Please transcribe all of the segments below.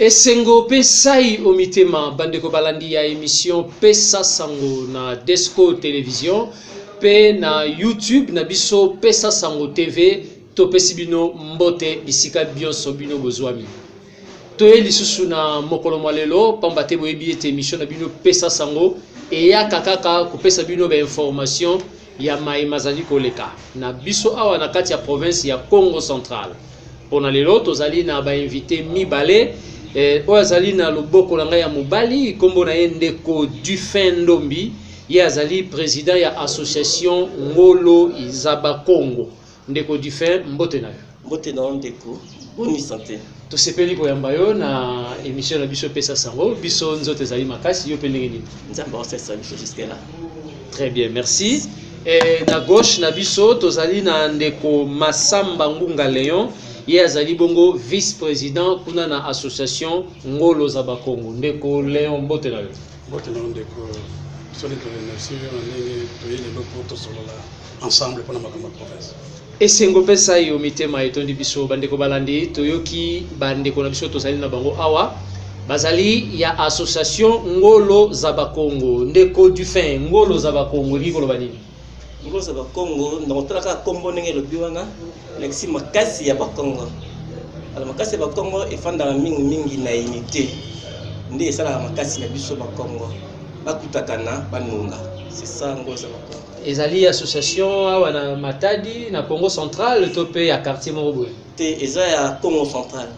Esengo pesai omitema bandeko balandi ya émission Pesa Sango na Desco Télévision pe na YouTube na biso Pesa Sango TV to pesi bino mbote bisika bionso bino bozwami. Toye lisusu na mokolo malelo pambate boyebi ete émission na bino Pesa Sango e ya kakaka kopesa bino ba information ya maimazali koleka na biso awa na kati ya province ya Congo Central. Pona lelo tozali na ba invité mibale oyo azali na loboko na ngai ya mobali kombo na ye ndeko Dufin Ndombi ye azali président ya association Ngolo Izaba Congo. Ndeko Dufin, mbote na yo. Mbote na ndeko, bonne santé. Tosepeli koyamba yo na émission na biso Pesa Sango, biso nzote ezali makasi yo pe ndenge nini. Nzamba osesa biso jusque là. Très bien, merci. Et na gauche na biso tozali na ndeko Masamba Ngunga Léon ye azali bongo vice-président kuna na association Ngolo Zaba Congo. Ndeko Léon mbote na yo. Mbote na ndeko soli to merci na ndenge toyele lopoto solola ensemble pour la province. Esengo pesa yo mitema etondi biso bandeko balandi toyoki bandeko na biso tozali na bango awa bazali ya association Ngolo Zaba Congo. Ndeko Dufin Ngolo Zaba Congo likolo banini? Ngolo Zaba Congo ndotaka kombo ndenge lobi wana lexi makasi ya Bakongo. Ala makasi ya Bakongo efanda mingi na unité. Nde esala makasi na biso Bakongo. Bakutakana banunga. C'est ça Ngolo Zaba Congo. Ezali association awa na Matadi na Congo Central to pe ya quartier Moroboy. Te eza ya Congo Central.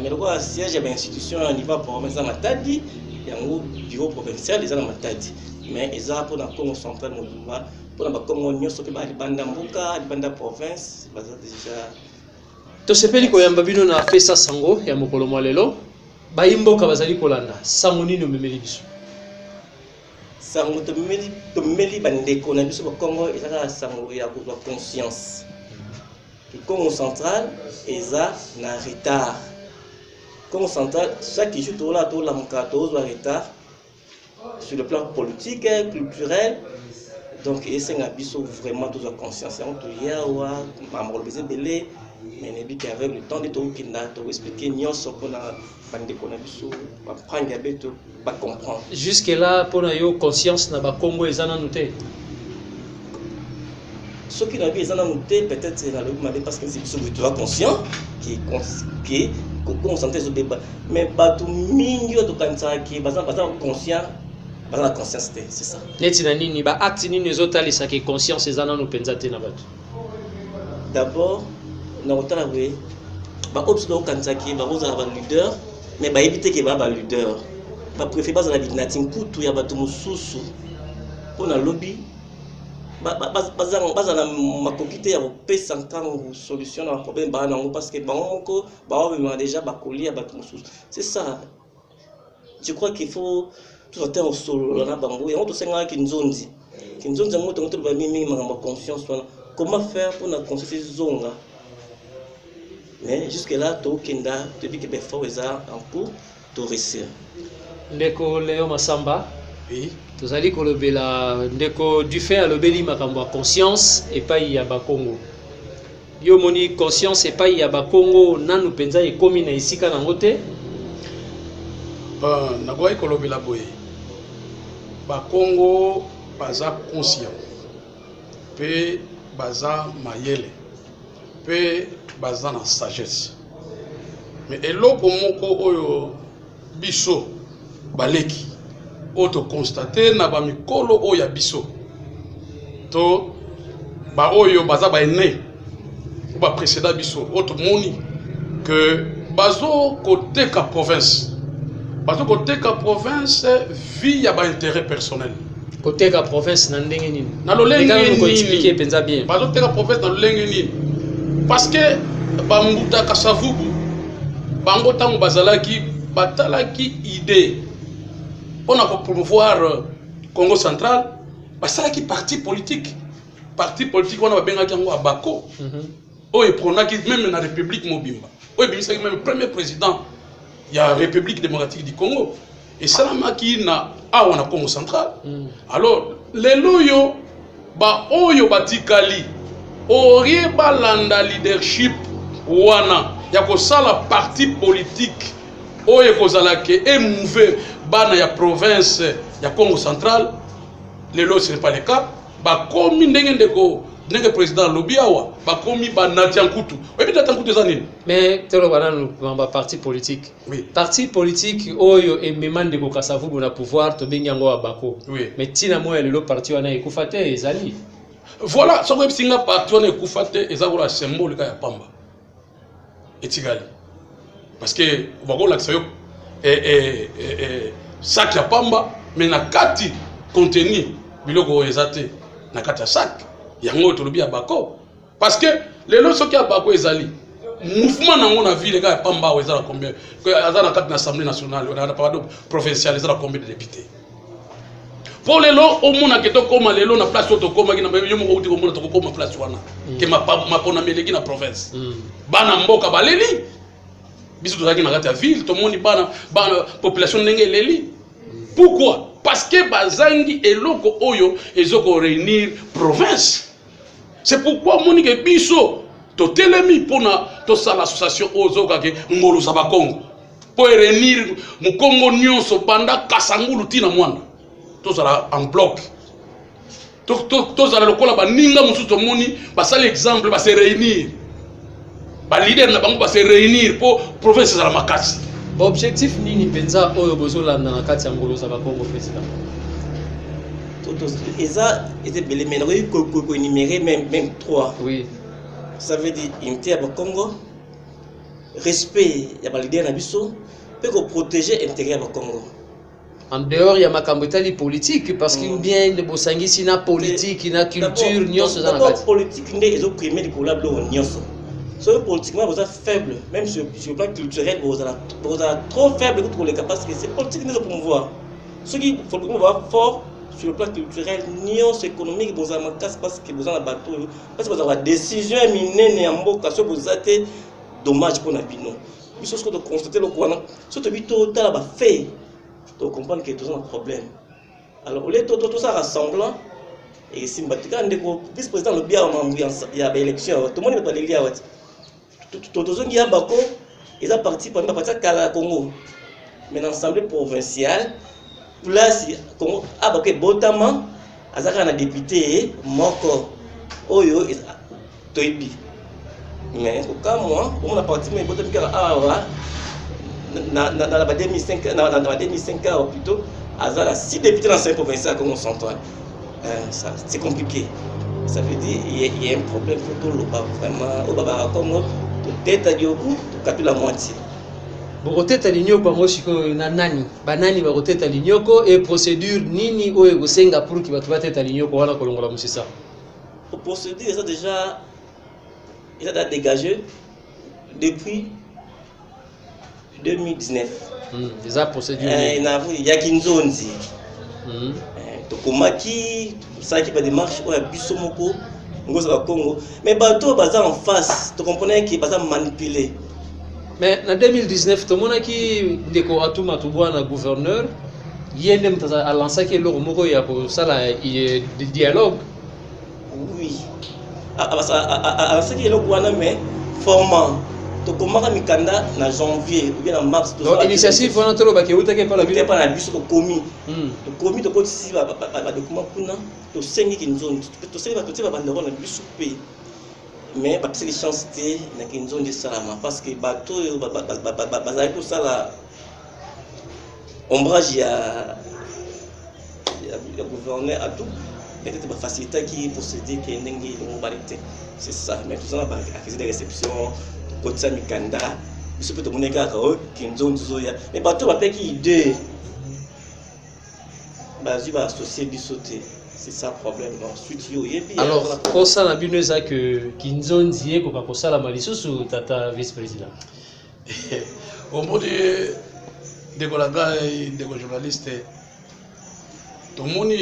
Mais le siège ya institution à niveau provincial Matadi yango bureau provincial eza na Matadi. Mais eza pour na Congo Central Mobimba pour na Congo nyonso pe ba libanda mboka libanda province baza déjà. To sepeli koyamba bino na Pesa Sango ya mokolo mwalelo bayimboka bazali kolanda sango nini omemeli biso. Sango to meli bandeko na biso Congo ezaka sango ya ko conscience. Le Congo Central eza na retard. Congo Central chaque jour to la mukato zo retard sur le plan politique et culturel. Donc esenga biso vraiment tous conscience on to yawa mamro beze belé mais ne bi avec le temps de to kinda to expliquer nyonso pona bandeko na biso ba prendre beto ba comprendre. Jusque là pona yo conscience na ba Congo ezana nuté. Ce qui n'a pas été peut-être c'est la loi parce que c'est plutôt conscient qui qu'on sentait ce débat mais pas tout minyo to kanza qui bazan conscient bazan conscience c'est ça neti na nini ba acte nini ezotalisa ke conscience ezana no penza te na bato. D'abord na otala we ba obsdo kanza qui ba roza ba leader mais ba éviter que ba leader ba préférer bazan la binatin kutu ya bato mususu pour na lobby bazana makokite ya pesa ntango solution na problème ba nango parce que bango ba déjà ba coller ba mususu. C'est ça. Je crois qu'il faut tout à au solo na bango et on to senga kinzonzi ngo to ba mimi ma conscience comment faire pour na conscience zonga. Mais jusque là to kenda depuis que before eza en cours to réussir. Ndeko Leo Masamba. Oui. Tozali kolobela ndeko Dufin alobeli makambo ya conscience epai ya Bakongo. Yo moni conscience epai ya Bakongo nanu penza ekomi na esika nango te. Na goyi kolobela boye. Bakongo baza conscient. Pe baza mayele. Pe baza na sagesse. Mais eloko moko oyo biso baleki auto constater na ba mikolo oya biso to ba oyo baza ba ene ba précédent biso auto moni que bazo côté ka province vie ya ba intérêt personnel côté ka province na ndenge nini na lolenge nini ko expliquer penza bien bazo te ka province na lolenge nini parce que ba mbuta ka savubu bango tango bazalaki batalaki idée on a pour promouvoir Congo Central, parce qu'il parti politique on a bien yango abako. Oh et prona qui même dans la République Mobimba. Oh et bien c'est même premier président il y a République démocratique du Congo et ça qui na on a Congo Central. Alors les loyo ba oyo batikali orie balanda leadership wana ya ko sala parti politique oye kozalake émouvé bana ya province ya Congo central lelo ce n'est pas le cas bakomi ndenge ndeko ndenge président Lobiawa bakomi banati nkutu oyebi nati nkutu eza nini mais tolo bananu ba parti politique oui parti politique oyo emema ndeko Kasavubu na pouvoir to bengi yango abako oui mais tina moya lelo parti wana ekufa te ezali voilà soko ebisinga parti wana ekufa te eza kola symbole ka ya pamba etikali parce que bakolakisa yo sac ya pamba mais na kati contenir biloko eza te na kati ya sac yango tolobi ya bako parce que lelo soki ya bako ezali mouvement nango na ville ka ya pamba eza na combien eza na kati na assemblée nationale na pardon provinciale eza na combien de députés pour lelo omona ke tokoma lelo na place oyo tokomaki na yo moko uti komona tokokoma place wana ke mapona meleki na province bana mboka baleli biso tozalaki na kati ya ville tomoni bana population ndenge eleli pourquoi parce que bazangi eloko oyo ezoko réunir province c'est pourquoi moni ke biso totelemi pona tosala association ozoka ke ngolu za bakongo po réunir mukongo nyonso banda kasangulu tina mwana tozala en bloc tozala lokola baninga mususu tomoni basali exemple ba se réunir ba leader na bango ba se réunir po province za la makasi objectif nini penza oyo bozolanda na kati ya ngolo za bakongo président eza était belé mais on énumérer même 3 oui ça veut dire unité à Bakongo respect ya ba leader na biso pe ko protéger intérêt ya Bakongo en dehors il y a makambo etali politique parce qu'il bien de bosangisi na politique na culture nyonso za na kati politique nde ezo primer di collab lo nyonso so politiquement vous êtes faible même sur le plan culturel vous êtes trop faible pour les capables parce que c'est politique nous promouvoir ceux qui faut promouvoir fort sur le plan culturel nyonso économique vous avez casse parce que vous avez un bateau parce que vous avez une décision minene ya mboka so vous êtes dommage pour na bino biso ce que de constater le kwana so to bito tala ba fait to comprendre que tout un problème alors au lieu tout ça rassemblant et si mbatika ndeko vice président le bien il y a élection tout le monde va aller là tout zongi ya bako ils ont parti pendant parti à Congo mais dans l'assemblée provinciale place Congo abako botama azaka na député moko oyo toibi mais au cas moi on a parti mais botama kala awa na 2005 plutôt azala 6 députés dans l'assemblée provinciale Congo central ça c'est compliqué ça veut dire il y a un problème pour tout le bas vraiment au baba Congo peut-être à Dioku tout la moitié bokoteta linyoko bango siko na nani banani bakoteta linyoko et procédure nini oyo gosenga pour ki batu bateta linyoko wana kolongola musisa pour procédure ça déjà il a dégagé depuis 2019 déjà procédure il y a Kinzonzi tokomaki ça qui pas démarche oya biso moko ngoza Congo mais bato baza en face tu comprenais que baza manipuler mais en 2019 tout monde qui ndeko atuma to bwana gouverneur yende mtaza alansaki loko moko ya ko sala dialogue oui alansaki loko wana mais formant to komaka mikanda na janvier ou bien en mars to donc initiative wana tolo ba keuta ke pala bino pas na biso ko komi to komi to kotisi ba document kuna to sengi kinzoni to sengi ba to tiba bandero na biso pe mais ba pesi chance te na kinzoni salama parce que bato bazali ko sala ombrage ya gouverneur à tout peut-être ba faciliter qui procéder que ndenge modalité c'est ça mais tout ça ba accusé de réception kotsa mikanda biso pe to moneka ka o kinzoni zoya mais bato ba pe ki idée bazu ba associer biso te c'est ça le problème ensuite yo yebi alors kosa na bino eza que kinzonzi eko ka kosala malisusu tata vice président au mot de kolaga de journaliste to moni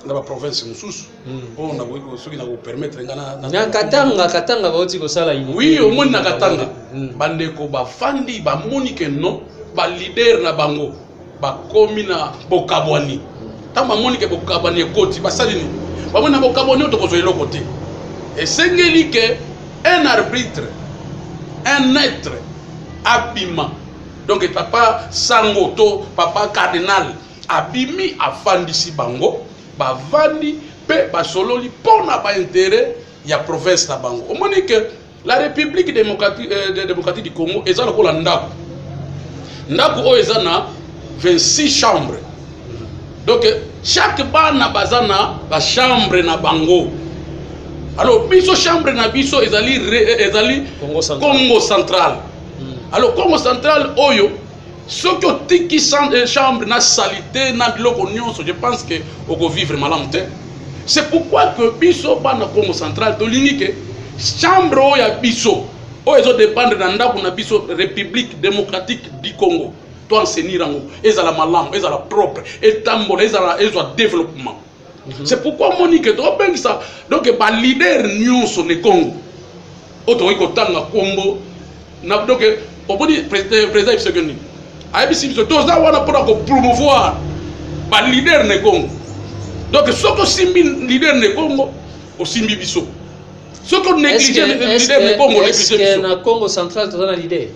na ba province mususu on a ko soki na ko permettre ngana na katanga ba oti kosala ini oui au moni na katanga bande ko ba fandi ba moni ke non ba leader na bango ba komi na bokabwani tamba moni ke bokabwani ekoti basali ni ba moni na bokabwani to kozo eloko te et sengeli que un arbitre un être abima donc papa sango to papa cardinal abimi afandisi bango bavandi pe basololi pona ba intérêt ya province na bango. On dit que la République démocratique du Congo est là pour ndako. Ndako o ezana 26 chambres. Donc chaque bana bazana ba chambre na bango. Alors biso chambre na biso ezali Congo central. Alors Congo central oyo ce que tiki chambre na salité na biloko nyonso, je pense que oko vivre malamu te. C'est pourquoi que biso bana Congo central to lingi que chambre oya biso o ezo dépendre na ndako na biso République démocratique du Congo. To enseigner rango ezala malamu, ezala propre, etambola ezala développement. C'est pourquoi Monique to bengi ça donc ba leader nyonso ne Congo. Oto iko tanga Congo na donc au bout du président Tshisekedi. Aibisi biso to za wana pour promouvoir ba leader ne Congo. Donc ce que simbi leader ne Congo au simbi biso. Ce que néglige leader ne Congo est-ce que na Congo central to na leader.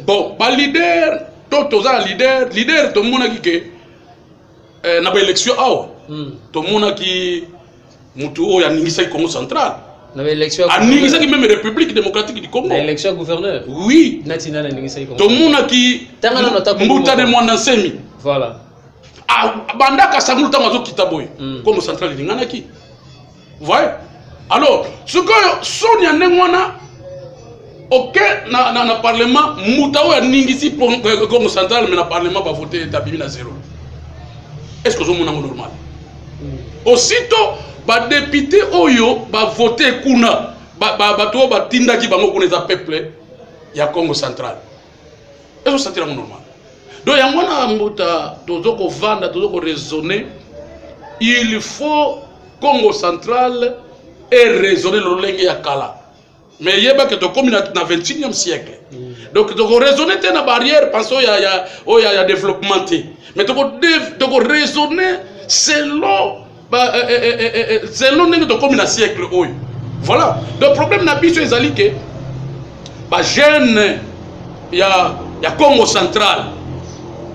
Bon, ba leader to za leader to mona ki ke na ba élection awa. To mona ki mutu o ya ningisa Congo central. Na ba élection a ningisa ki même République démocratique du Congo. Na élection gouverneur. Oui. Natina na ningisa Congo. To mona ki tangana na ta mbuta de mwana semi. Voilà. Bandaka sangulu tango zo kitaboy Congo central lingana ki. Voyez? Alors, ce que Sonia Nengwana OK na parlement mutawo ya ningisi Congo central mais na parlement ba voter tabimi na zéro. Est-ce que zo mona normal? Aussitôt ba député oyo ba voter kuna ba to ba tindaki bango kuna za peuple ya Congo central. Est-ce que c'est normal? Donc yangwana mbuta tozoko vanda tozoko raisonner, il faut Congo central et raisonner le lenge ya kala. Mais yeba que to comme na 21e siècle. Donc toko raisonner te na barrière parce qu'il y a développement te. Mais toko raisonner selon nenge to comme na siècle oyo. Voilà. Le problème na biso ezali que ba jeune ya Congo central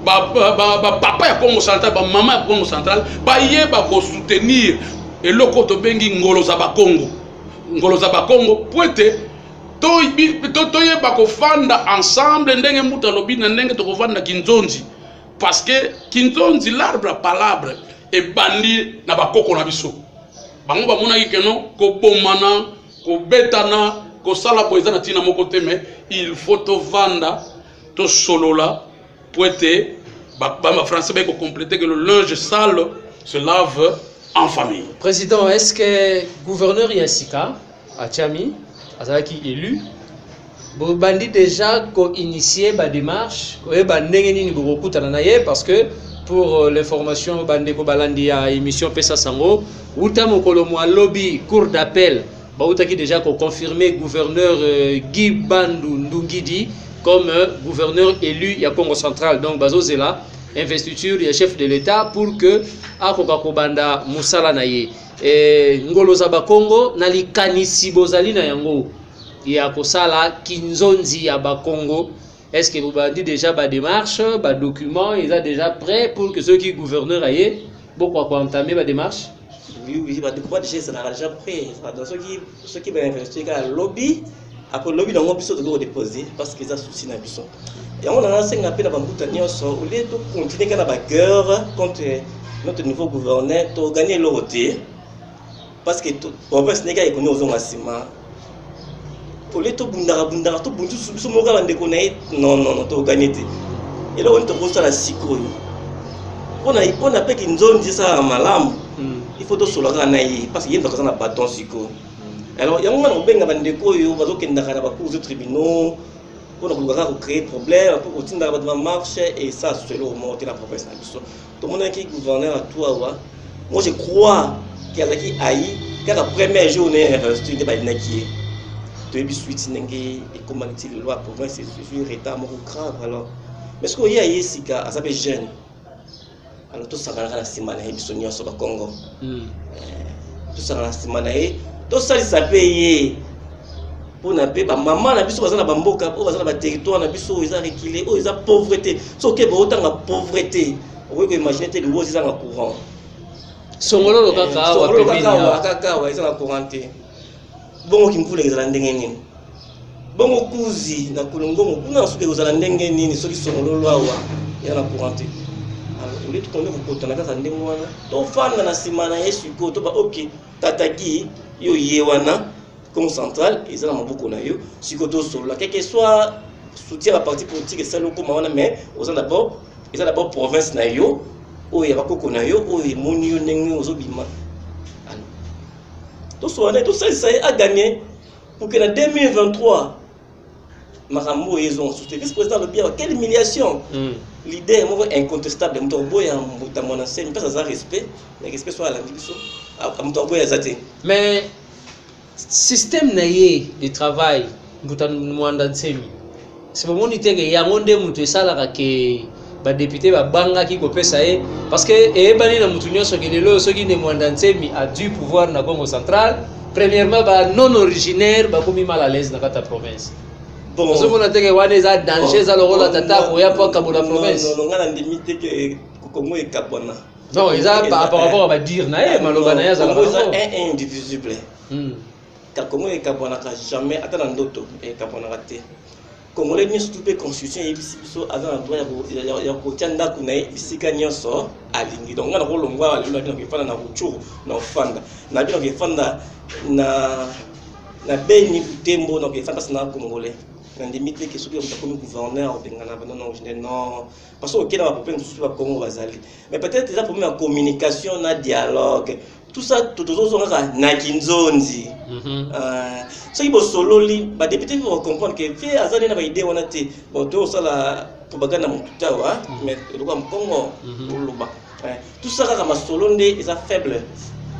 papa ya Congo central, maman ya Congo central, yeba ko soutenir et le koto bengi ngolo za ba Congo pour être to yeba ko fanda ensemble ndenge muta lobi na ndenge to ko fanda kinzonzi parce que kinzonzi l'arbre à palabre et bandi na bakoko na biso bango ba mona keno ko bomana ko betana ko sala poeza na tina moko teme il faut to vanda to solola pour être français pour compléter que le linge sale se lave en famille. Président, est-ce que gouverneur Yassika Achami azaki élu bandi déjà ko initier ba démarche ko ba ndenge nini bokutana na ye parce que pour l'information bandeko balandi ya émission Pesa Sango uta mokolo mwa lobby cour d'appel ba utaki déjà ko confirmer gouverneur Guy Bandou Ndungidi comme gouverneur élu ya Congo central. Donc bazozela investiture ya chef de l'État pour que akoka kobanda musala na ye ngolo za ba Congo na likanisi bozali na yango ya kosala kinzonzi ya ba Congo. Est-ce que vous avez déjà ba démarche, ba document, ils sont déjà prêts pour que ceux qui gouverneur aillent beaucoup quoi entamer ba démarche? Oui, ba document déjà ça déjà prêt. Donc ceux qui va investir à lobby après lobby dans biso de déposer parce qu'ils ont souci na biso. Et on a lancé un appel à Bambuta Nyonso au lieu de continuer à la guerre contre notre nouveau gouverneur pour gagner l'autorité parce que province nega économie aux masima. Au lieu de bundara to bundu biso moka bande konaï non to gagner te. Et là on te pose la sikoyo. On a pas qu'ils ont dit ça malam. Il faut to soloka naï parce qu'il y a dans un bâton sikoyo. Alors, il y a un moment où on a des cours de tribunaux pour créer des problèmes, pour continuer à marcher et ça, c'est le moment où la province. Tout le monde qui est gouverneur à toi, moi je crois qu'il y a qui aïe, car la première journée, il y a des qui est de suite, et comment il loi province, c'est un retard grave. Alors, mais ce qu'il y a ici, ça s'appelle jeune. Alors, tout ça, c'est la semaine, il y a au Congo. Tout ça, c'est la semaine. Tout ça, ça paye. pour na pe ba maman na biso bazana bamboka po bazana ba territoire na biso ils ont reculé ils ont pauvreté so ke ba autant la pauvreté on peut imaginer que vous êtes en courant songolo kaka wa pembeni kaka wa ils en courant te bongo kimfule ezala ndenge nini bongo kuzi na kulongo kuna suke ezala ndenge nini soki songolo lwa ya na courant te alors on est tout comme vous kotana kaka ndenge wana to fanga na simana yesu ko to ba OK tataki yo yewana comme central ils ont beaucoup na yo sikoto solo quel que soit soutien à parti politique ça loko mawana mais aux d'abord province na yo o ya bakoko na yo o e moni yo ndenge ozobima to so wana to ça a gagné pour que en 2023 Marambo ils ont soutenu vice-président le bien quelle humiliation l'idée est incontestable mto boya mbuta mona c'est pas ça respect mais respect soit à la division mto boya zate mais système naie de travail mbuta mwanda nsemi c'est pour moniter que ya monde mutu esala ke ba député ba banga ki kopesa e parce que e bani na mutu nyonso ke lelo soki ne mwanda nsemi a du pouvoir na Congo central premièrement ba non originaire ba komi mal à l'aise na kata province bon so mona teke wana eza danger za lokola tata ko ya pa kabola province non ngana ndimite ke Congo e kapona non eza par rapport à ba dire na e maloba na ya za un indivisible Congo e kapona ka jamais atana ndoto e kapona raté Congolais ni surtout pe constitution et biso avant droit ya ko tanda kuna bisika nyonso alingi donc ngana ko longwa alina ko fana na kuchuru na ofanda na bino ko fanda na beni tembo na ko fanda na Congolais na ndimite ke soki comme gouverneur bengana non non parce que na ba problème sur Congo bazali mais peut-être déjà problème de communication na dialogue tout ça tout ça na kinzonzi ce qui est solo li ba député vont comprendre que fait azali na ba idée wana te bon to ça la propagande na mututawa mais le Congo loba tout ça comme solo ndé est faible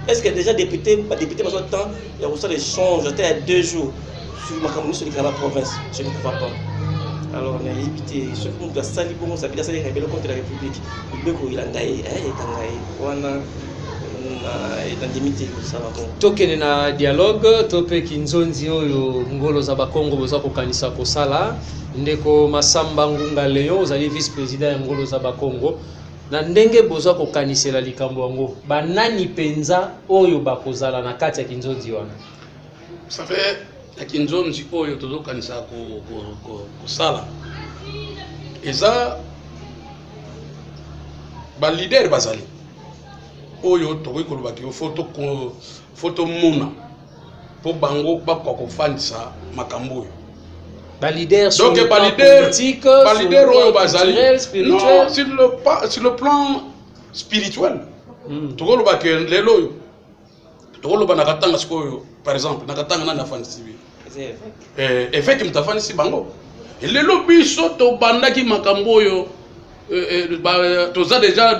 est-ce que déjà député ba député pas temps il y a ça les change à 2 jours sur ma commune sur la province je ne crois pas alors on a évité ce que nous doit sali bon ça veut dire ça les rebelles contre la République le beko il a ndaye tangai wana tokene na dialogue tope kinzonzi oyo ngolo za bakongo boza kokanisa kosala ndeko Masamba Ngunga Léon ozali vice-président ya ngolo za bakongo na ndenge boza kokanisela likambo yango banani penza oyo bakozala na kati ya kinzonzi wana ça fait ya kinzonzi oyo tozokanisa kosala eza ba leader bazali oyo tokoki koloba ke foto mona po bango bakwa kofandisa makambo oyo ba leader donc ba leader oyo bazali non sur le plan spirituel tokoloba ke lelo oyo tokoloba na katanga sikoyo par exemple na katanga na nafandisi bi évêque mutafandisi bango lelo biso tobandaki makambo oyo toza déjà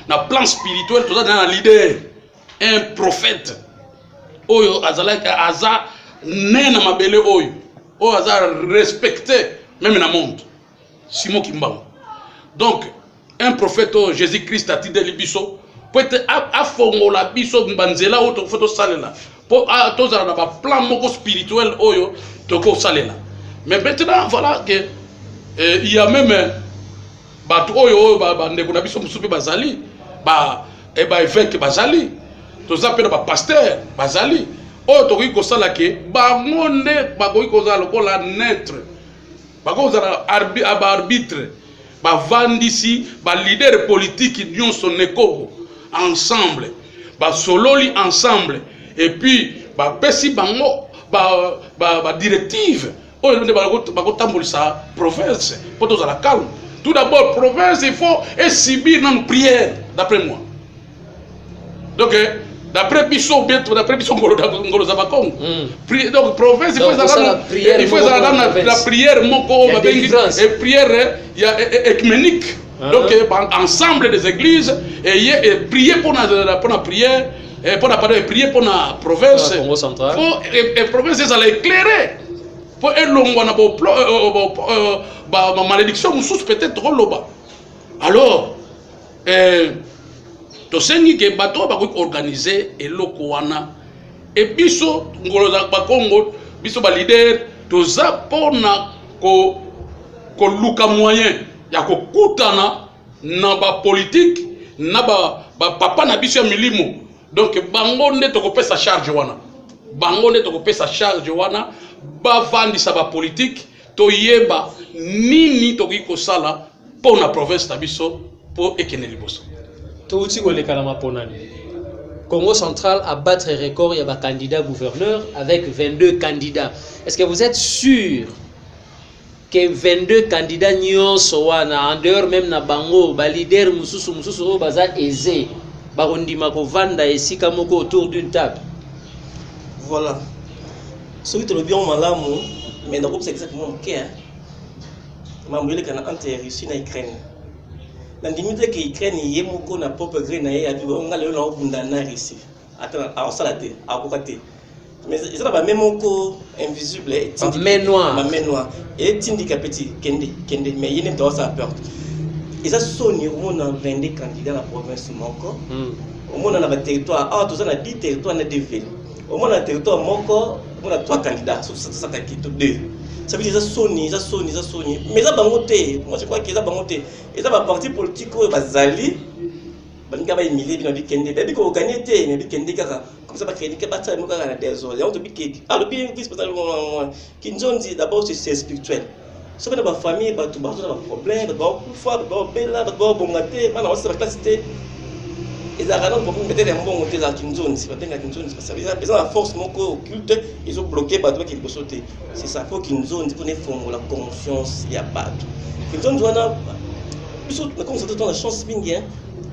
na plan spirituel toza na leader un prophète oyo azalaka aza né na mabele oyo aza respecté même na monde Simon Kimbangu donc un prophète Jésus-Christ a dit biso peut-être afongola biso banzela oyo tofoto salela po tozala na ba plan moko spirituel oyo toko salela mais maintenant voilà que il y a même bato oyo bandeko na biso musupe bazali évêque bazali toza pe na ba pasteur bazali oyo tokoki kosala ke bango nde bakoki kozala lokola neutre bakozala arbitre bavandisi ba leader politique nyonso nekoko ensemble basololi ensemble et puis bapesi bango ba directive oyo nde bakotambolisa province po tozala calme. Tout d'abord, province, il faut subir notre prière, d'après moi. Donc, d'après Bissot, d'après Bissot, donc, province, il faut la prière, et prière écuménique. Donc, ensemble des églises, et prier pour la prière, prier pour la province. Et province, ça l'a éclairé. Pour ma malédiction mususu peut-être roloba alors to sengi ke bato ba ko organiser eloko wana et biso ngolo za bakongo biso ba leader toza pona ko luka moyen ya ko kutana na ba politique na ba papa na biso ya milimo. Donc bango nde to ko pesa charge wana. Bango nde to ko pesa charge wana ba vandisa ba politique to yeba nini to ko sala pona province na biso po ekene liboso. To uti ko lekala maponani. Congo central a battre record, il y a un candidat gouverneur avec 22 candidats. Est-ce que vous êtes sûr que 22 candidats n'y sont en dehors même na bango, ba leader mususu baza aisé, ba ondima ko vanda ici kamoko autour d'une table? Voilà. Ce qui est bien malamu, mais donc c'est exactement le cas. Mambrele kana entre Russie et Ukraine. Dans les minutes que l'Ukraine y est moko na propre gré na ye abi on ngale na obunda na Russie. Attends, à salate, à kokate. Mais ça va même moko invisible et main noire. Ma main noire. Et tindi petit kende mais il n'est pas ça peur. Et ça sonne au monde en 22 candidats dans la province moko. Au monde dans le territoire, ah tout ça na 10 territoires na 2 villes. Au monde dans le territoire moko, on a 3 candidats, sauf ça qui 2. Ça veut dire ça sonne. Mais ça bangoté, moi je crois que ça bangoté. Et ça va parti politique au Bazali. Banga ba emilé bino bikende. Baby ko gagner té, mais bikende kaka. Comme ça ba crédit que bata mo kaka na désolé. On te bikeke. Ah le bien vice président Kinzonzi d'abord c'est spirituel. Ce que dans ma famille ba tout ba problème, ba kufa, ba bela, ba bongate, mana on se la classe té. Ils ont problème peut-être un bon côté à Kinzonzi, pas tenga Kinzonzi parce que ils ont la force moko occulte, ils ont bloqué ba qui peut sauter. C'est ça faut Kinzonzi pour ne fondre la conscience ya ba. Kinzonzi wana biso na conscience de la chance bingi.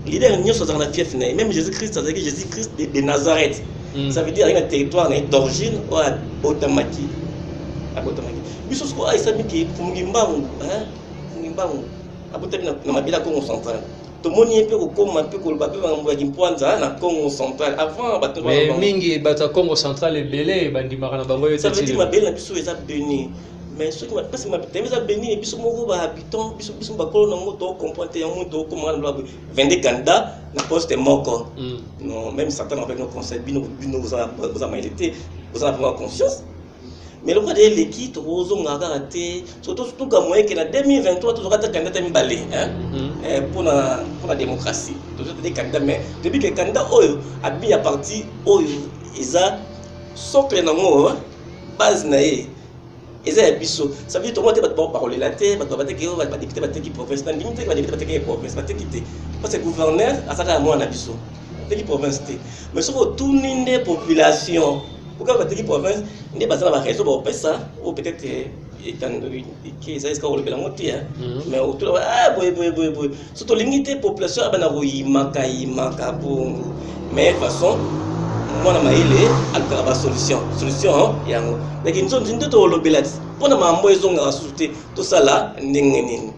Leader n'y sont dans la fief même Jésus-Christ, c'est-à-dire Jésus-Christ de Nazareth. Ça veut dire un territoire d'origine ou à Botamaki. À Botamaki. Biso ko ay sabi ki fungimbangu, fungimbangu. À Botamaki na mabila Congo central. Tout le monde est un peu comme un peu comme le Congo central. Avant, mais mingi bata Congo central est belé, bandi marana bango yote. Ça veut dire ma belle na biso eza béni. Mais ce qui m'a parce que ma tête eza béni biso moko ba habitant biso ba kolo na moto comprendre ya moto comment on 22 candidats na poste moko. Non, même certains avec nos conseils bino vous a maïlité, vous en avez conscience. Mais le roi de l'équipe, Rozo Ngaraté, surtout comme moi qui en 2023, toujours un candidat Mbalé pour la démocratie. Toujours des candidats, mais depuis que les candidats a bien parti, ils ont socle dans moi, base naïe. Ils ont biso. Ça veut dire que tout le monde va parler la tête, va député, va député province, dans limite va député province, va député. Parce que gouverneur, à ça moi na biso. Député province. Mais sur tout une population. Pourquoi va dire province n'est pas dans la réseau pour ça ou peut-être qui ça est quand on le moitié mais autour boy surtout limiter population bana maka bongo mais façon moi na maile alka solution yango lakini nzo to lobelati pona mambo ezonga souté tout ça là ndengeni.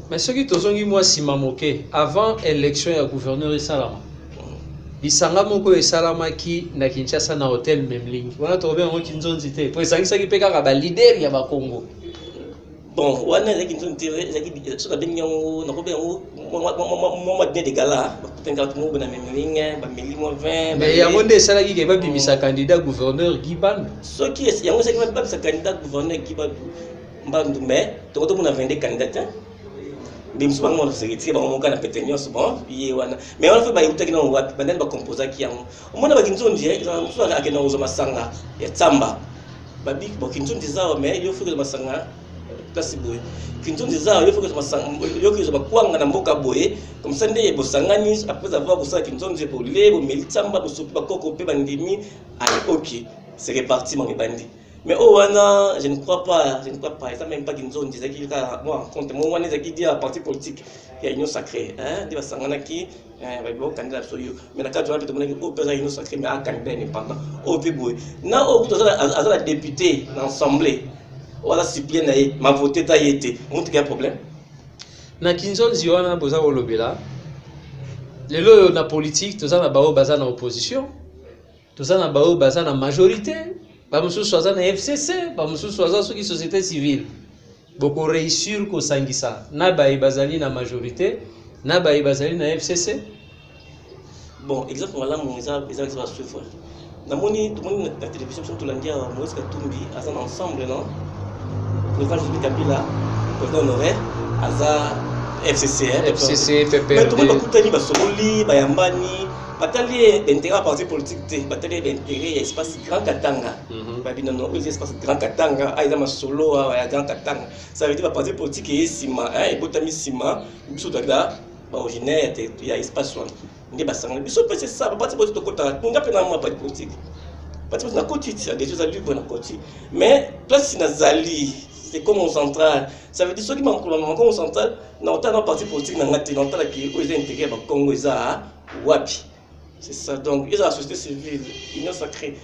Mais ce qui tozongi moi sima moke avant élection ya gouverneur et salama bisanga moko esalamaki na Kinshasa na hôtel Memling. Wana tobe ngo Kinzonzi te. Po esangisa ki peka ka ba leader ya ba Congo. Bon, wana za Kinzonzi zaki so ka bengi ngo na ko be ngo mo de gala. Tenga mo na Memling ba milimo 20. Mais ya monde esalaki ke ba bimisa candidat gouverneur Giban. So ki ya ngo saki ba bimisa candidat gouverneur Giban mbandu mais to ko na 22 candidats. Bim souvent on se retire on kana petenyo souvent puis wana mais on fait ba yuta kina wapi bandani ba composer ki yango omona ba Kinzonzi so akena uzo masanga ya tsamba ba big ba Kinzonzi zao mais yo fuko masanga kasi boye Kinzonzi zao yo fuko masanga yo kizo ba kwanga na mboka boye comme ça ndeye bosangani après avoir ça Kinzonzi pour lebo meli tsamba bo sopi ba koko pe bandimi allez OK c'est réparti mon bandi. Mais je ne crois pas, ça même pas Kinzonzi disait qu'il a moi compte moi on dit à parti politique il y a une sacrée des basangana qui va candidat absolu mais la carte peut demander au président une sacrée mais un candidat indépendant au piboué na au la député l'assemblée wala suppléant naé ma voté ta été montre qu'il y a problème na Kinzonzi wana boza olobela lelo na politique toza na bao baza na opposition toza na bao baza na majorité. Ba mususu aza na FCC, ba mususu aza soki société civile. Boko réussir ko sangisa. Na ba ibazali na majorité, na ba ibazali na FCC. Bon, exemple là mon ça va souffrir. namoni la télévision tout l'andia Moïse Katumbi azan ensemble non président Joseph Kabila président honoraire aza FCC PPRD mais tout le monde bakutani basomoli bayambani batali d'intérêt parti politique te batali d'intérêt espace Grand Katanga babina no espace Grand Katanga aiza masolo ya Grand Katanga ça veut dire parti politique et sima et botami sima biso takda ba originaire ya espace one ndi basanga biso c'est ça parti politique kota tunga pena ma parti politique parti politique na koti ça des choses à lui na koti mais place nazali c'est comme au central ça veut dire ceux qui m'ont comme au central na autant parti politique na ngati na autant qui aux intérêts ba Congo za wapi. C'est ça, donc, ils ont la société civile, Union Sacrée,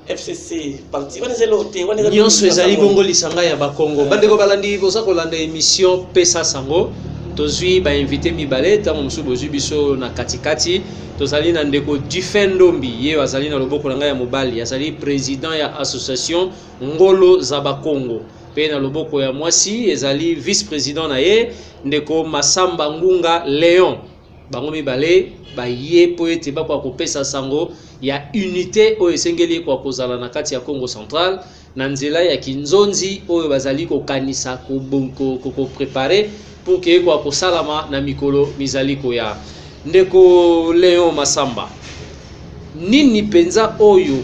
FCC, parti, on est zéloté, on est Union Suezali Bongo Lisanga ya Bakongo. Bandeko Balandi, vous savez qu'on a émission Pesa Sango. Tozui ba invité Mibale, tango musu bozu biso na katikati. Tozali na ndeko Dufendombi, ye azali na loboko na ngai ya mobali, azali président ya association Ngolo za Bakongo. Pe na loboko ya mwasi, ezali vice-président na ye, ndeko Masamba Ngunga Léon. Bango Mibale baye po ete bakwa kopesa sango ya unité oyo esengeli kwa kozala na kati ya Congo Central na nzela ya kinzonzi oyo bazali kokanisa ko préparer pour que kwa kosalama na mikolo mizali koya. Ndeko Léon Masamba, nini penza oyo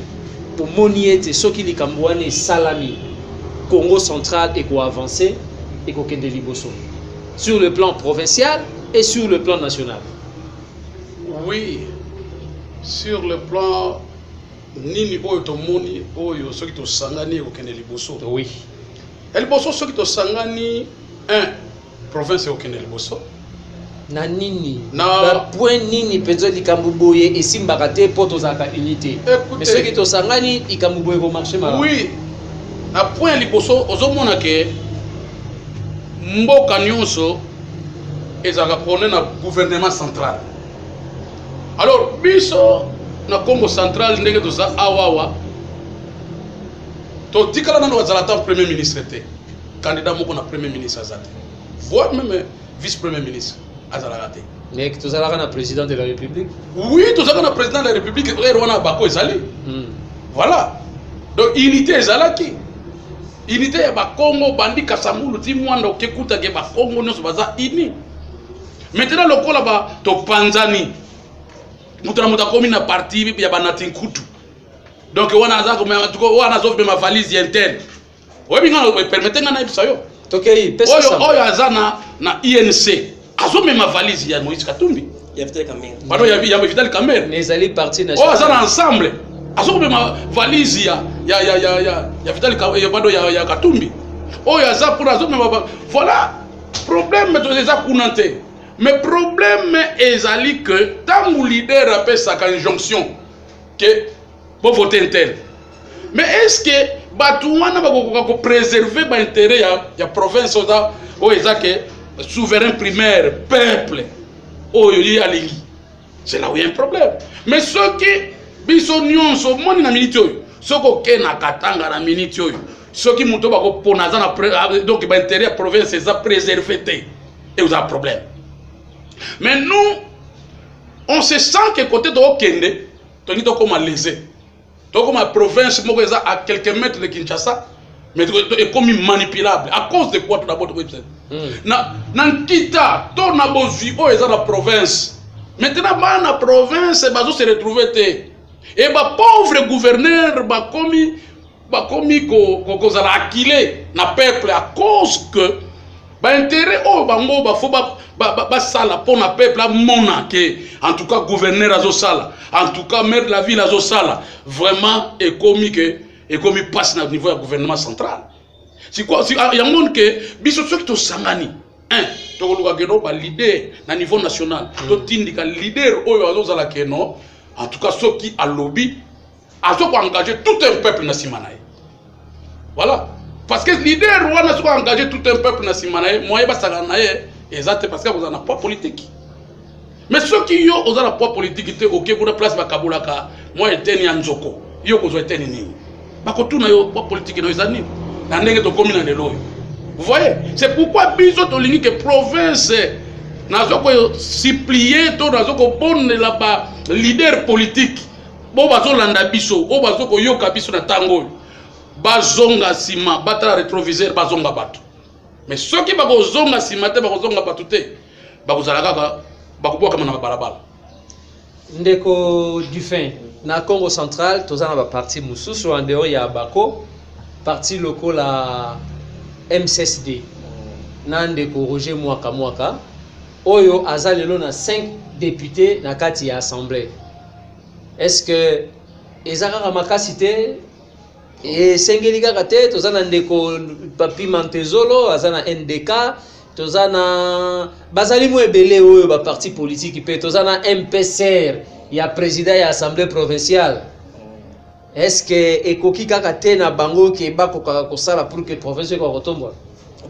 pomoni ete soki likambo wana salami Congo Central et ko avancer et ko kende liboso sur le plan provincial et sur le plan national? Oui, sur le plan nini oyo tomoni oyo soki to sangani okende liboso. Oui. Liboso soki to sangani province okende liboso. Na nini? Na point nini penzo likambo boye esimbaka te poto zaka unité. Mais soki to sangani likambo boye ko marcher mal. Oui. Na point liboso ozomona ke mboka nyonso ezaka pone na gouvernement central. Alors, biso na Congo Central ndenge toza awawa to dikala na wazalata premier ministre te candidat moko na premier ministre azate voire même vice premier ministre azalate mais que tozalaka na président de la République. Oui, tozalaka na président de la République Rwanda bako ezali. Voilà. Donc unité ezalaki. Unité ya Bakongo bandi Kasamulu ti mwanda okekuta ke Bakongo nyonso baza ini. Maintenant lokola ba to panzani mutana mutakomi na parti ya banatinkutu donc wana za ko wana zofe ma valise interne obi ngana permettre ngana ibisa yo tokei pesa oyo azana na INC azome ma valise ya Moïse Katumbi ya Vital Kamerhe pardon ya Vital Kamerhe mais ali parti national oyo azana ensemble azome ma valise ya Vital Kamerhe pardon ya Katumbi oyo aza pour azome voilà problème to eza kunante. Mais problème est que tant que leader appelle sa injonction que pour voter interne. Mais est-ce que Batouana va préserver l'intérêt de la province où est souverain primaire, peuple, où il y a les c'est là où il y a un problème. Mais ceux qui bisognon sont mon na minute ceux qui na katanga na minute ceux qui montent pour donc l'intérêt de la province est préservé et vous avez un problème. Mais nous, on se sent que côté de Okende, on est comme lésé. Donc comme province, à quelques mètres de Kinshasa, mais est comme manipulable. À cause de quoi tout d'abord Nan kita, ton abozi, oh, est la province. Maintenant, la province, bah, se retrouver. Et bah, pauvre gouverneur, bah, comme qu'on a acquilé, na peuple à cause que, bah, intérêt, oh, bah, bah, faut bah, sala pour na peuple à monaque. En tout cas, gouverneur à sala. En tout cas, maire de la ville à sala. Vraiment, et comme il passe au niveau du gouvernement central. C'est quoi? Il y a un monde que, biso ceux qui sont sangani. Tu as leader à niveau national. Tu as leader en tout cas ceux qui a lobby, ont engagé tout un peuple na simanae. Voilà. Parce que leader a engagé tout un peuple na simanae, moi ba saganae exact parce que vous en avez pas politique. Mais ceux qui ont un poids politique, ok, pour la place bakabulaka, moi eteni anzoko, yo ko zo eteni ni. Bako tuna yo poids politique no izani. Na ndenge to komi na lelo. Vous voyez, c'est pourquoi biso to lingi que province nazoko supplier to nazoko bonne là-bas leader politique bo bazolanda biso o bazokoyoka biso na tango bazonga sima batala rétroviseur bazonga bato mais soki bakozonga sima te bakozonga bato te bakozala kaka bakobwaka na balabala. Ndeko Dufin na Congo central tozana ba parti mususu en dehors ya Bako parti local la MCSD na ndeko Roger Mwaka oyo azalelo na 5 députés na kati ya assemblée. Est-ce que ezaka makasi te et sengeli kaka te tozana ndeko Papi Mantezolo azana NDK tozana bazali mo ebele oyo ba parti politique pe tozana MPCR ya président ya assemblée provinciale. Est-ce que ekoki kaka te na bango ke bakoka kosala pour que province ko kotombwa?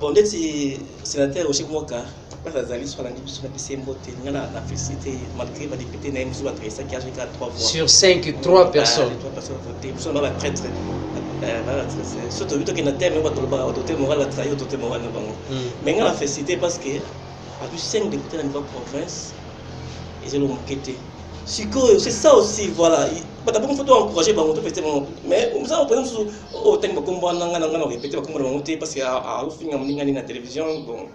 Bon, ndeti sénateur Roger Mwaka bazali sur la division de PCMbote ngana na félicité malgré ba député na MSU ba tresa qui a joué 3 voix sur 5 3 personnes. 3 personnes voté nous ba prêtre surtout vite que na thème ba toloba autoté moral la trahi autoté moral na bango mais ngana félicité parce que a vu 5 députés na niveau province et ils l'ont quitté. C'est ça aussi, voilà. D'abord, il faut encourager bango to fester bango. Mais on ça par exemple au temps ba kombo nanga répéter ba kombo bango parce que à finir mninga ni na télévision bon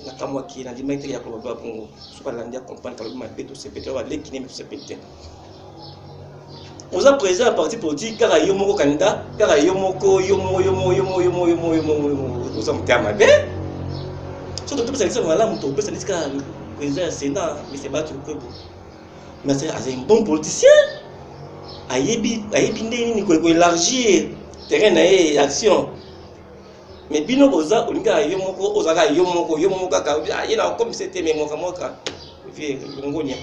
na kamwa ki na dimite ya ko ba bongo super landia comprendre que ma beto se péter va les kiné se péter. On a présent à parti politique car yo moko candidat car yo moko nous sommes terme bé. Surtout tout ça voilà mon to peut dire que président Sénat mais c'est battre le peuple. Mais c'est un bon politicien. Ayebi ndeni ko élargir terrain et action. Mais bino boza olinga yo moko ozaka yo moko ka yena comme c'était mais moka vie ngonia.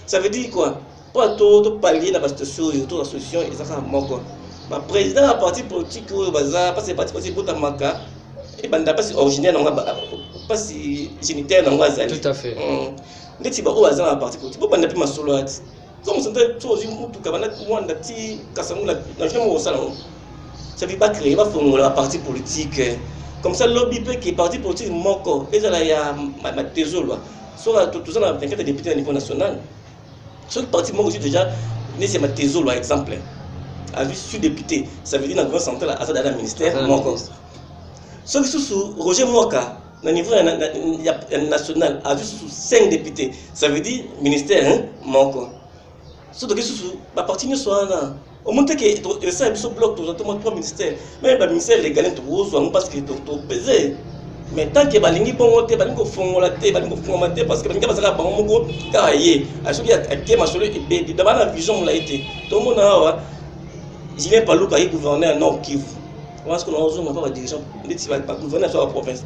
Ça veut dire quoi? Pas tout palier na bastation yo to association ezaka moko. Ba président à parti politique o baza parce que parti politique botamaka et banda pas originaire na pas si génitaire na ngazali. Tout à fait. Ndeti ba o baza na parti politique bo banda pe masolo ati. Comme ça tu mutu kabana mwanda ti kasangu na jemo osala. Ça veut pas créer ba fongola parti politique. Comme ça lobby peut que parti politique moko ezala ya ma tezolo. Soit tout ça na 24 députés au niveau national. Ce parti moko déjà né c'est ma tezolo par exemple. A vu sur député, ça veut dire dans grand central à ça dans ministère moko. Ce sous Roger Mwaka au niveau national a vu sous 5 députés, ça veut dire ministère moko. Ce que sous ba parti ne soit là. Au moment que ça est bloc tout autrement 3 ministères, mais le ministère légal tout rose parce que tout pesé. Mais tant que balingi bongo te balingo fongola te balingo fongomate parce que balinga basaka bango moko kaye a ce qui a été masolo et bé d'abord la vision l'a été tout le monde a Julien Palouka est gouverneur Nord Kivu. Parce que nous avons pas dirigeant pas gouverneur sur la province.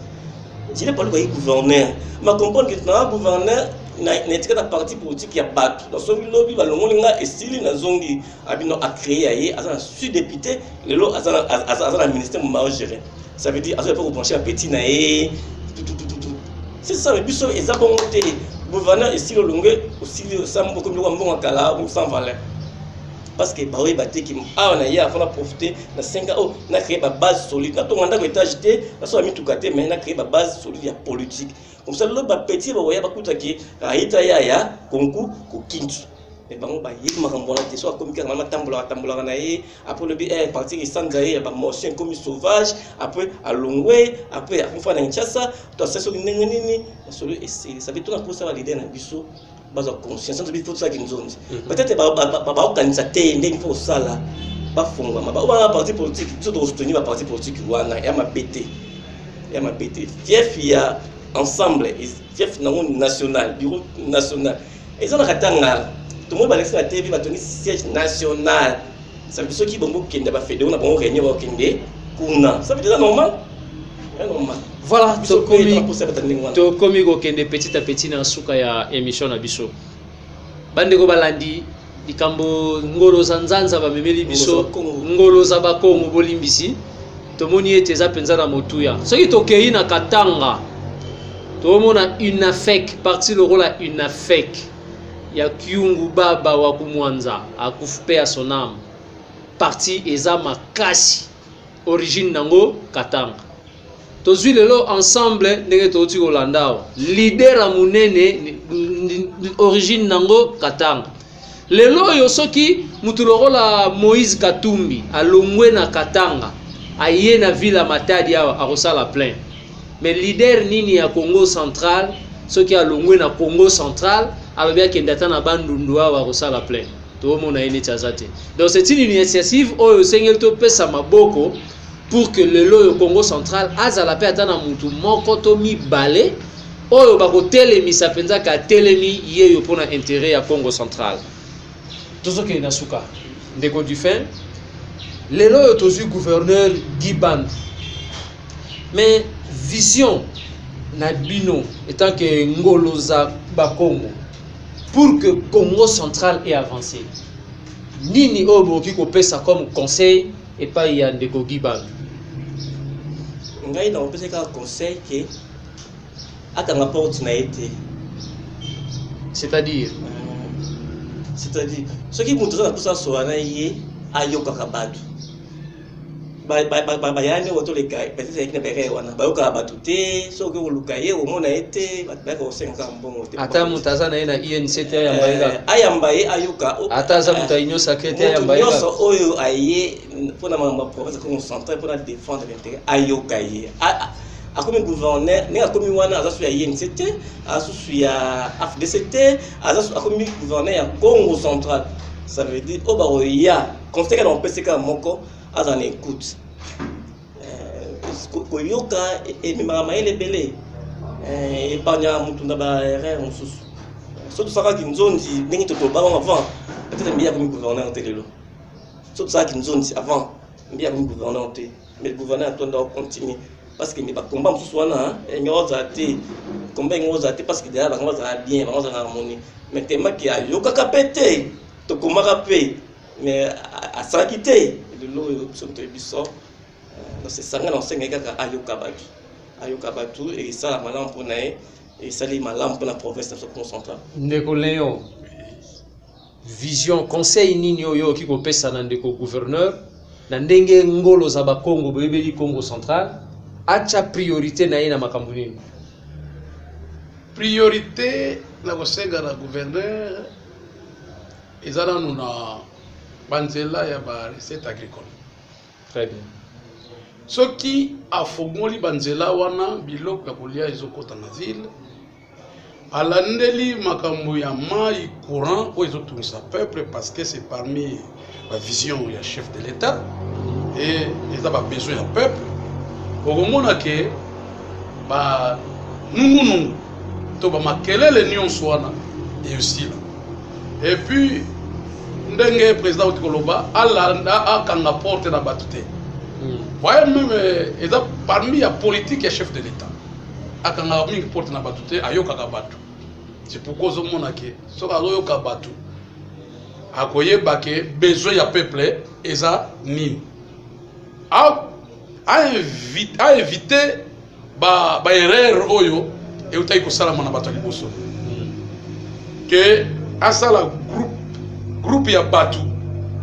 Julien Palouka est gouverneur. Mais comprendre que dans gouverneur na parti politique qui a battu dans son lobby balongolinga et style na zongi abino a créé aye azana sud député le lo azana ministère mo gérer. Ça veut dire, pas vous pencher un petit naé, c'est ça, le but est à bon côté. Gouverneur est si le longue, aussi le sam, comme le wambon en cala, ou sans valeur. Parce que, bah oui, bah, qui on a hier, on a profité, dans 5 ans, on a créé ma base solide. Quand on a été agité, on a mis tout côté, mais on a créé ma base solide politique. Comme ça, le petit, bah, ouais, bah, tout à qui, à Itaïa, Concours, Kintu. Mais bon, bah, il m'a renvoyé des soirs comme quand on tambola après le BR parti qui s'en gagne, bah, motion comme sauvage, après à Longwe, après à fois dans Kinshasa, tout ça sur une nini, ça veut tout un peu ça valider dans biso, base conscience, ça veut tout ça qui nous ont dit. Peut-être bah organisateur, il faut ça là, bah fonga, bah on va parti politique, tout doit soutenir la parti politique wana, et ma BT, fief il y a ensemble, fief national, bureau national, et ça on a tout le monde va laisser la TV, va tenir siège national. Ça veut dire ceux qui vont kende va faire, on a bon réunion va kende, kuna. Ça veut dire normal. Normal. Voilà, to komi go kende petit à petit na suka ya émission na biso. Bande ko balandi likambo ngolo zanzanza ba memeli biso, ngolo za ba Kongo bolimbisi. To moni ete za penza na motuya. Soki to kei na Katanga. To mona UNAFEC, parti le rôle à UNAFEC. Ya Kyungu baba wa kumwanza akufupea sonam parti eza makasi origine nango Katanga tozwi lelo ensemble ndenge toti kolandawa leader a munene origine nango Katanga lelo yo soki mutulokola Moïse Katumbi alongwe na Katanga aye na ville Matadi akosala plein. Mais leader nini ya Congo Central soki alongwe na Congo Central alobia kendata na bandundu akosala plein. To mona ene tazate. Donc c'est une initiative oyo sengel to pesa maboko pour que le lo Congo Central azala pe atana mutu moko to mi balé oyo bakotelemisa penza ka telemi yeyo pona intérêt ya Congo Central. Tozoke na suka ndeko du fin lelo yo tozu gouverneur Giban. Mais vision na bino étant que ngoloza ba Congo pour que Congo Central ait avancé. Nini obo ki ko pesa comme conseil et pas ya ndeko Giban. Ngai na opesa ka conseil que atanga porte na été. C'est-à-dire ce qui montre na kusa so na ye ayoka kabatu. Ba yani woto le kai peut-être que bere wana ba yoka batu te so ke uluka ye o mona été ba ko senga mbongo te. Ata mutaza na ina INCT ya mbaika. Ayamba ye ayoka. Ata za mutainyo secrétaire ya mbaika. Yoso oyo aye pona ma province ko centre pona défendre l'intérêt ayoka ye. Akomi gouverneur ne akomi wana azasu ya INCT azasu ya FDCT akomi gouverneur ya Congo Central. Ça veut dire obaroya conseil na PCK moko azan écoute koyoka ememama elebele epanya mutunda ba erreur mususu surtout saka kinzondi ndenge totoba avant peut-être mbia comme gouverneur telelo surtout saka kinzondi avant mbia comme gouverneur te mais le gouverneur doit continuer parce que ba combat mususu wana nyoza te combat nyoza te parce que derrière ba nyoza bien ba nyoza harmonie mais tema ki ayoka kapete to komaka pe mais à ça quitter le lot sont biso donc c'est ça nga nsenga kaka ayoka batu et ça la malam pour nae et ça les malam pour la province de Congo Central. Ndeko Léon vision conseil nini oyo ki ko pesa na ndeko gouverneur na ndenge ngolo za ba Congo bebeli Congo Central acha priorité na ina makambo nini? Priorité na kosenga na gouverneur ezala na banzela ya ba recette agricole. Très bien. Soki afongoli banzela wana biloko ya kolia ezokota na ville alandeli makambo ya mai courant oyo ezotungisa peuple parce que c'est parmi la vision ya chef de l'État et eza ba besoin ya peuple okomona ke ba nungunungu to ba makelele nyonso wana eyosila et puis ndenge président Otikoloba alanda akanga porte na batute. Voyez même eza parmi la politique ya chef de l'État. Akanga mingi porte na batute ayoka batu. C'est pourquoi zo mona ke so ka yoka batu. Akoyeba ke besoin ya peuple eza nini. A éviter ba erreur oyo e utai ko sala na batu liboso. Que asala groupe ya batu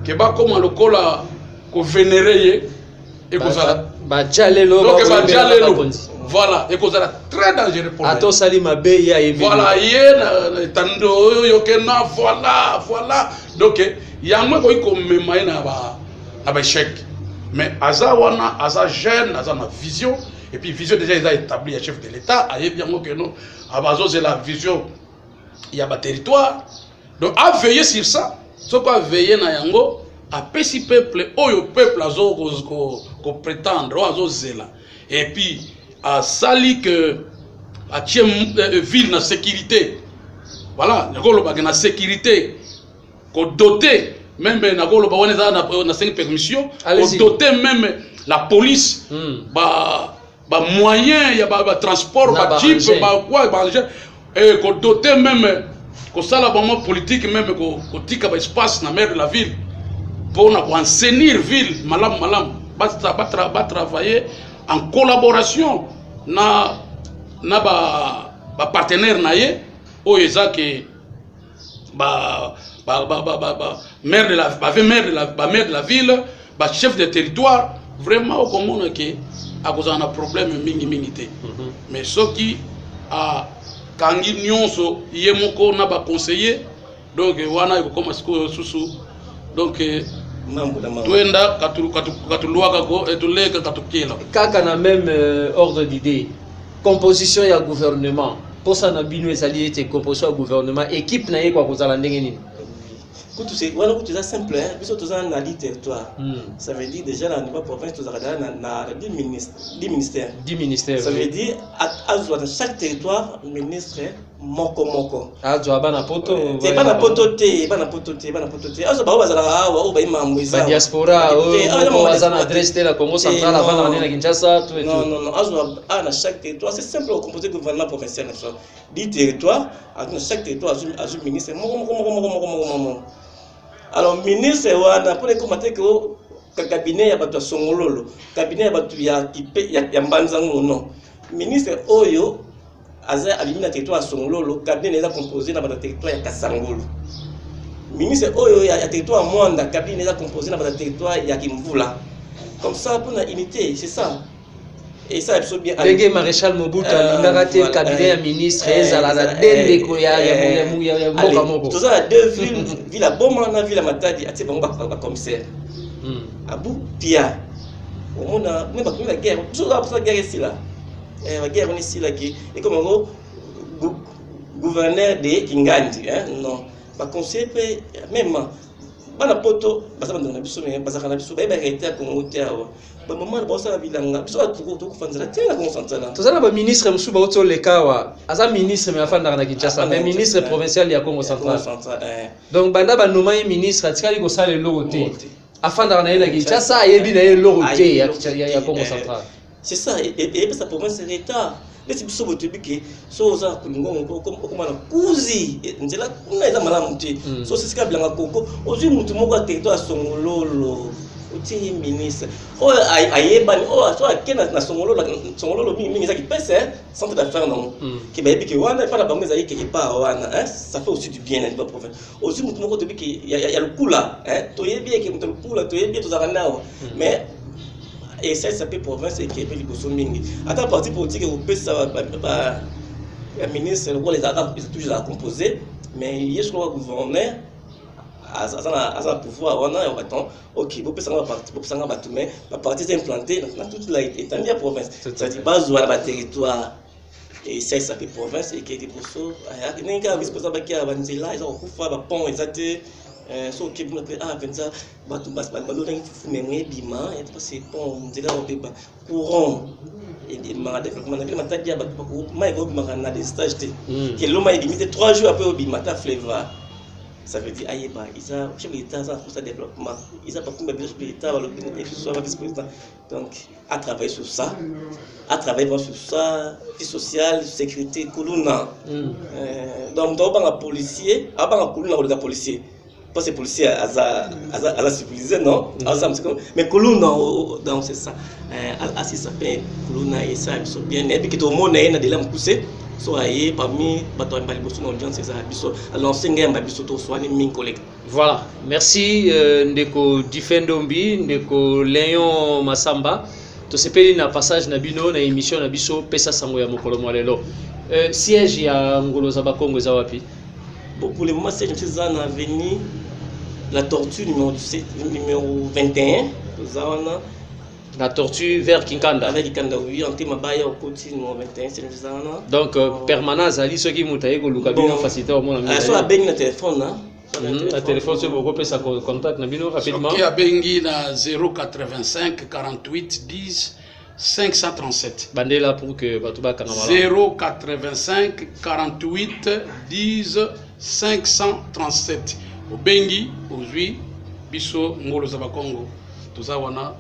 ke ba koma lokola ko vénérer et kozala ba jalelo voilà et kozala très dangereux pour ato sali mabe ya yebe voilà ye tando yo ke na voilà donc yango ko ikomema na ba échec mais aza wana aza jeune aza na vision et puis vision déjà est établie à chef de l'État ayebi yango ke no abazo c'est la vision il y a ba territoire donc à veiller sur ça. Ce qu'on veille na yango a pesi peuple oyo peuple azo ko prétendre azo zela et puis a sali que a tiem ville na sécurité voilà ngolo ba na sécurité ko doter même na ngolo ba wona na 5 permission ko doter même la police ba moyen ya ba transport ba jeep ba quoi ba et ko doter même ko sala bon politique même ko tika ba espace na maire de la ville pour na ko assainir ville malam ba travailler en collaboration na ba partenaire na ye o ezake maire de la ville ba chef de territoire vraiment au commun que a cause un problème mingi mais ce qui a kangi nyonso yemoko na ba conseiller donc wana ko comme siko susu donc mambo na mambo tuenda katuluaka ko etuleka katukila kaka na même ordre d'idée composition ya gouvernement pour ça na bino ezali ete composition ya gouvernement équipe na ye kwa kozala ndenge nini kutu c'est voilà kutu c'est simple hein biso tozana na li territoire ça veut dire déjà na niveau province tozala na 10 ministères ça veut dire azwa dans chaque territoire ministre moko azwa bana poto te bana poto te azwa ba bazala awa o ba imamwisa ba diaspora o bazana adresse de la Congo centrale avant na Kinshasa tout et tout non azwa na chaque territoire c'est simple composer gouvernement provincial na 10 territoires dans chaque territoire azwa ministre moko. Alors ministre wana pour les commenter que cabinet ya bato songololo cabinet ya bato ya mbanzango non ministre oyo aza alimina territoire songololo cabinet est composé na bato territoire ya Kasangolo ministre oyo ya territoire Mwanda cabinet est composé na bato territoire ya Kimvula comme ça pour la unité c'est ça. Et ça est bien. Dégué maréchal Mobutu a été cabinet ya ministre ezala na dende ko ya mboka moko. Tout ça deux villes, ville à Boma na ville à Matadi, ati bango ba commissaire. Abu Pia. On a même pas la guerre, tout ça pour la guerre ici là. La guerre on ici là qui et comme gouverneur de Kingandi non. Ba conseiller même bana poto basa bandona biso mais basa kana biso ba été à Congo terre. Ba moment ba ça bilanga biso to kufanzela tena Congo centrale. Tozana ba ministre musu ba oto lekawa aza ministre mais afanda na Kinshasa mais ministre provincial ya Congo centrale. Donc banda ba nomai ministre atikali ko sala logo te. Afanda na Kinshasa yebi na logo te ya Congo centrale. C'est ça et sa province c'est l'état. Lesi biso botebiki so za kulingongo comme na kuzi nzela kuna eza malamu te so sisika bilanga koko ozwi mutu moko territoire songololo uti ministre o ayebani o so akena na songololo mingi za ki pese centre d'affaires non ki bayebi ki wana fa na bango za yiki pa wana ça fait aussi du bien dans la province ozwi mutu moko tebiki ya lukula to yebi ki mutu lukula to yebi to za nao mais et ça s'appelle province et qui est liboso mingi attends parti politique au peut ça va ministre le rôle les arabes toujours à composer mais il y a le gouverneur à pouvoir on a attends OK vous peut ça va parti pour ça va tout mais la partie est implantée dans toute la étendue de la province ça dit base ou la territoire et ça s'appelle province et qui est liboso ninga responsable qui a vanzela ils ont kufa ba pont exact so qui me fait pensa batu bas balo ngi fu memwe bima et parce pont nzela o beba courant et ma développement na ma tadia batu ko mai go bima na des stages te que l'homme est limité 3 jours après au bima ta fleva ça veut dire ayeba isa chef d'état ça pour ça développement isa pas comme chef d'état le soit vice-président donc à travailler sur ça vie sociale sécurité kuluna donc dans la policier avant kuluna policier pas ces policiers à la civilisé non mais Koluna donc c'est ça assez ça fait Koluna et ça ils sont bien et puis que tout le monde est dans de la poussée soit parmi bateau en baliboso dans l'audience c'est ça biso alors singa mbabiso to soit ni collègue. Voilà, merci ndeko Difendombi ndeko Léon Massamba to sepeli na passage na bino na émission na biso pesa sango ya mokolo mwalelo siège ya ngolo za bakongo za wapi? Bon, pour le moment c'est dans l'avenue la tortue numéro 21 la tortue vers Kinkanda avec Kinkanda oui en tema baya au côté numéro 21 c'est ça donc permanence ali ceux qui mutaye ko luka bino faciliter au monde so abengi na téléphone la téléphone c'est beaucoup plus contact na bino rapidement qui abengi na 085 48 10 537 bandela pour que batuba kanamala 085 48 10 537 Obengi aujourd'hui biso ngolo za bakongo toza wana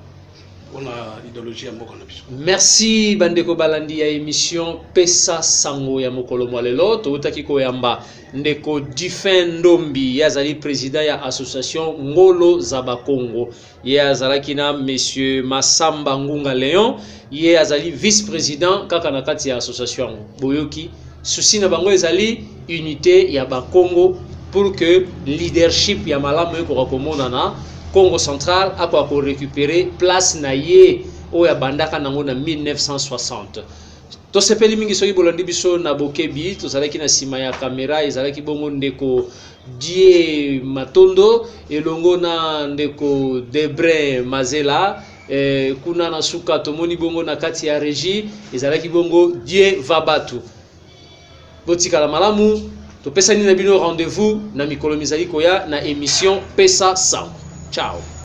on a idéologie ya mboka na biso. Merci bandeko balandi ya émission pesa sango ya mokolo mwalelo totaki ko yamba ndeko Difendombi yazali président ya association ngolo za bakongo ye azalaki na monsieur Massamba Ngunga Léon ye azali vice-président kaka na kati ya association boyoki souci na bango ezali unité ya bakongo pour que leadership ya malamu eko komona na Congo central akwa ko récupérer place na ye o ya bandaka nango na 1960 tosepeli mingi soki bolandi biso na bokebi tozalaki na nsima ya kamera ezalaki bongo ndeko Die Matondo elongo na ndeko Debré Mazela kuna na suka tomoni bongo na kati ya régie ezalaki bongo Die Vabatu. Botikala malamu topesani na bino rendez-vous na mikolo mizali koya na émission Pesa Sango. Ciao.